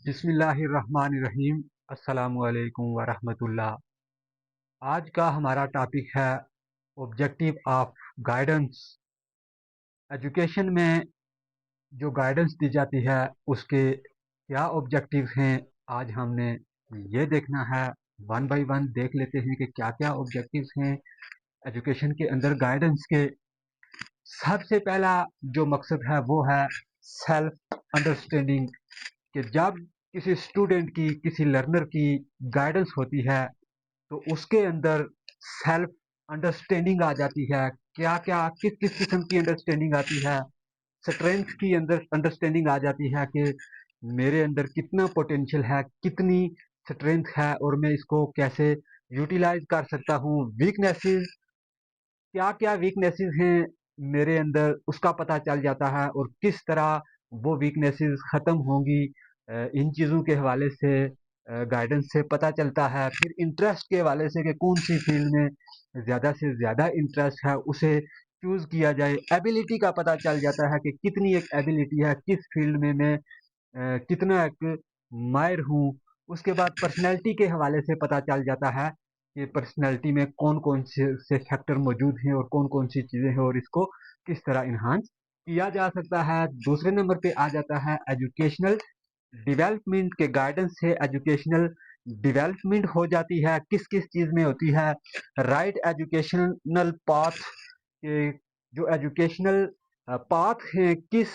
बिस्मिल्लाहिर्रहमानिर्रहीम। अस्सलामुअलैकुम वरहमतुल्लाह। आज का हमारा टॉपिक है ऑब्जेक्टिव ऑफ गाइडेंस। एजुकेशन में जो गाइडेंस दी जाती है उसके क्या ऑब्जेक्टिव हैं, आज हमने ये देखना है। वन बाय वन देख लेते हैं कि क्या क्या ऑब्जेक्टिव्स हैं एजुकेशन के अंदर गाइडेंस के। सबसे पहला जो मकसद है वो है सेल्फ अंडरस्टैंडिंग, कि जब किसी स्टूडेंट की, किसी लर्नर की गाइडेंस होती है तो उसके अंदर सेल्फ अंडरस्टैंडिंग आ जाती है। क्या क्या किस किस किस्म की अंडरस्टैंडिंग आती है? स्ट्रेंथ की अंदर अंडरस्टैंडिंग आ जाती है कि मेरे अंदर कितना पोटेंशियल है, कितनी स्ट्रेंथ है और मैं इसको कैसे यूटिलाइज कर सकता हूँ। वीकनेसेस, क्या क्या वीकनेसेस हैं मेरे अंदर, उसका पता चल जाता है और किस तरह वो वीकनेसेस ख़त्म होंगी। इन चीज़ों के हवाले से गाइडेंस से पता चलता है। फिर इंटरेस्ट के हवाले से कि कौन सी फील्ड में ज़्यादा से ज़्यादा इंटरेस्ट है उसे चूज़ किया जाए। एबिलिटी का पता चल जाता है कि कितनी एक एबिलिटी है, किस फील्ड में मैं कितना एक माहिर हूँ। उसके बाद पर्सनैलिटी के हवाले से पता चल जाता है कि पर्सनैलिटी में कौन कौन से फैक्टर मौजूद हैं और कौन कौन सी चीज़ें हैं और इसको किस तरह इन्हांस किया जा सकता है। दूसरे नंबर पे आ जाता है एजुकेशनल डेवलपमेंट के गाइडेंस से। एजुकेशनल डेवलपमेंट हो जाती है, किस किस चीज़ में होती है। राइट एजुकेशनल पाथ के जो एजुकेशनल पाथ हैं, किस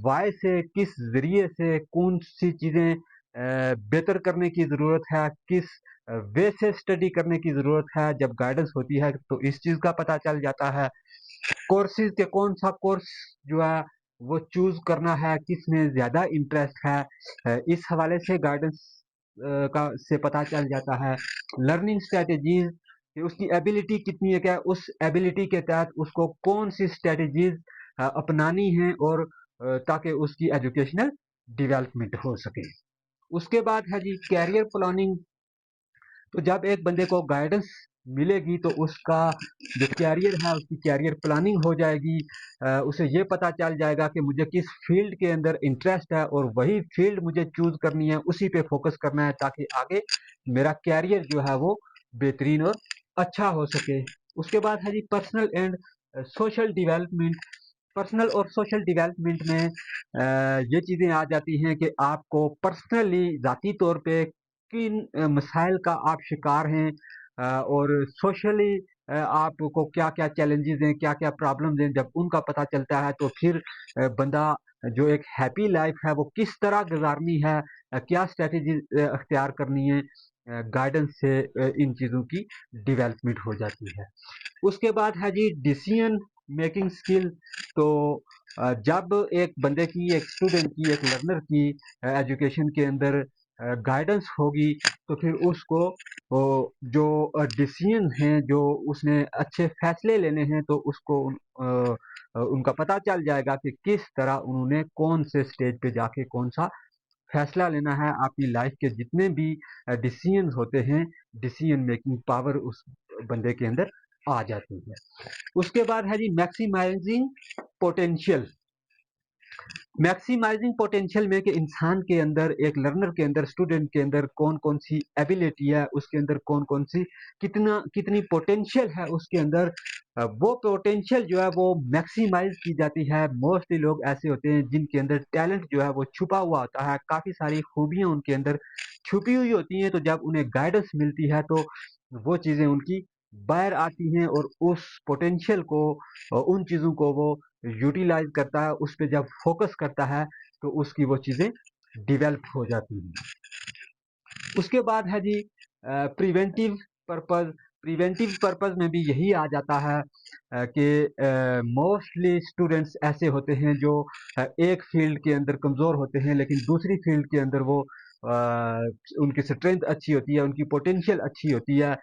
वाय से, किस ज़रिए से कौन सी चीज़ें बेहतर करने की ज़रूरत है, किस वे से स्टडी करने की ज़रूरत है। जब गाइडेंस होती है तो इस चीज़ का पता चल जाता है। कोर्सेज के कौन सा कोर्स जो है वो चूज करना है, किस में ज़्यादा इंटरेस्ट है, इस हवाले से गाइडेंस का से पता चल जाता है। लर्निंग स्ट्रेटजीज, कि उसकी एबिलिटी कितनी है, क्या उस एबिलिटी के तहत उसको कौन सी स्ट्रेटजीज अपनानी है और ताकि उसकी एजुकेशनल डेवलपमेंट हो सके। उसके बाद है जी कैरियर प्लानिंग। तो जब एक बंदे को गाइडेंस मिलेगी तो उसका जो कैरियर है उसकी कैरियर प्लानिंग हो जाएगी। उसे ये पता चल जाएगा कि मुझे किस फील्ड के अंदर इंटरेस्ट है और वही फील्ड मुझे चूज करनी है, उसी पे फोकस करना है ताकि आगे मेरा कैरियर जो है वो बेहतरीन और अच्छा हो सके। उसके बाद है जी personal and social development. Personal और सोशल डेवलपमेंट में ये चीज़ें आ जाती हैं कि आपको पर्सनली ज़ाती तौर पे किन मसाइल का आप शिकार हैं, और सोशली आपको क्या-क्या चैलेंजेस हैं, क्या-क्या प्रॉब्लम्स हैं। जब उनका पता चलता है तो फिर बंदा जो एक हैप्पी लाइफ है वो किस तरह गुज़ारनी है, क्या स्ट्रैटेजी अख्तियार करनी है, गाइडेंस से इन चीज़ों की डेवलपमेंट हो जाती है। उसके बाद है जी डिसीजन मेकिंग स्किल। तो जब एक बंदे की, एक स्टूडेंट की, एक लर्नर की एजुकेशन के अंदर गाइडेंस होगी तो फिर उसको जो डिसीजन हैं, जो उसने अच्छे फैसले लेने हैं तो उसको उनका पता चल जाएगा कि किस तरह उन्होंने कौन से स्टेज पे जाके कौन सा फैसला लेना है। अपनी लाइफ के जितने भी डिसीजन होते हैं, डिसीजन मेकिंग पावर उस बंदे के अंदर आ जाती है। उसके बाद है जी मैक्सिमाइजिंग पोटेंशियल। मैक्सिमाइजिंग पोटेंशियल में कि इंसान के अंदर, एक लर्नर के अंदर, स्टूडेंट के अंदर कौन कौन सी एबिलिटी है, उसके अंदर कौन कौन सी कितनी पोटेंशियल है उसके अंदर। वो पोटेंशियल जो है वो मैक्सिमाइज की जाती है। मोस्टली लोग ऐसे होते हैं जिनके अंदर टैलेंट जो है वो छुपा हुआ होता है, काफ़ी सारी खूबियाँ उनके अंदर छुपी हुई होती हैं। तो जब उन्हें गाइडेंस मिलती है तो वो चीज़ें उनकी बाहर आती हैं और उस पोटेंशियल को, उन चीज़ों को वो यूटिलाइज करता है, उस पे जब फोकस करता है तो उसकी वो चीज़ें डेवलप हो जाती हैं। उसके बाद है जी प्रिवेंटिव पर्पस। प्रिवेंटिव पर्पस में भी यही आ जाता है कि मोस्टली स्टूडेंट्स ऐसे होते हैं जो एक फील्ड के अंदर कमज़ोर होते हैं लेकिन दूसरी फील्ड के अंदर वो उनकी स्ट्रेंथ अच्छी होती है, उनकी पोटेंशियल अच्छी होती है।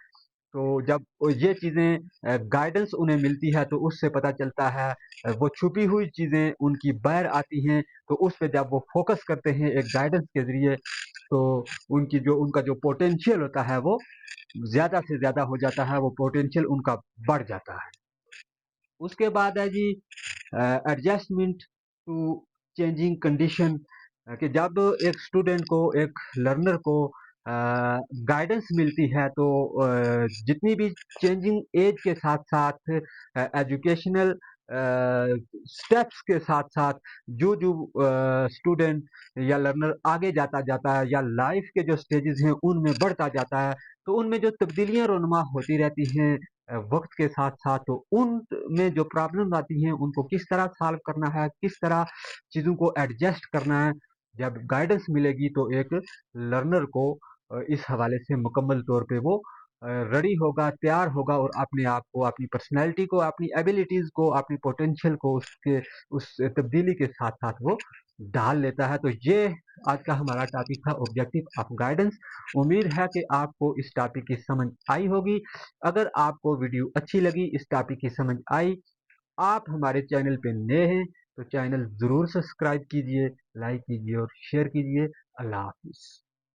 तो जब ये चीज़ें गाइडेंस उन्हें मिलती है तो उससे पता चलता है, वो छुपी हुई चीज़ें उनकी बाहर आती हैं। तो उस पे जब वो फोकस करते हैं एक गाइडेंस के ज़रिए तो उनका जो पोटेंशियल होता है वो ज़्यादा से ज़्यादा हो जाता है, वो पोटेंशियल उनका बढ़ जाता है। उसके बाद है जी एडजस्टमेंट टू चेंजिंग कंडीशन। कि जब एक स्टूडेंट को, एक लर्नर को गाइडेंस मिलती है तो जितनी भी चेंजिंग एज के साथ साथ एजुकेशनल स्टेप्स के साथ साथ जो जो स्टूडेंट या लर्नर आगे जाता जाता है या लाइफ के जो स्टेजेस हैं उनमें बढ़ता जाता है, तो उनमें जो तब्दीलियां रोनमा होती रहती हैं वक्त के साथ साथ, तो उनमें जो प्रॉब्लम आती हैं उनको किस तरह सॉल्व करना है, किस तरह चीज़ों को एडजस्ट करना है, जब गाइडेंस मिलेगी तो एक लर्नर को इस हवाले से मुकम्मल तौर पे वो रेडी होगा, तैयार होगा और अपने आप को, अपनी पर्सनैलिटी को, अपनी एबिलिटीज़ को, अपनी पोटेंशियल को उसके उस तब्दीली के साथ साथ वो डाल लेता है। तो ये आज का हमारा टॉपिक था, ऑब्जेक्टिव ऑफ गाइडेंस। उम्मीद है कि आपको इस टॉपिक की समझ आई होगी। अगर आपको वीडियो अच्छी लगी, इस टॉपिक की समझ आई, आप हमारे चैनल पे नए हैं तो चैनल ज़रूर सब्सक्राइब कीजिए, लाइक कीजिए और शेयर कीजिए। अल्लाह हाफिज़।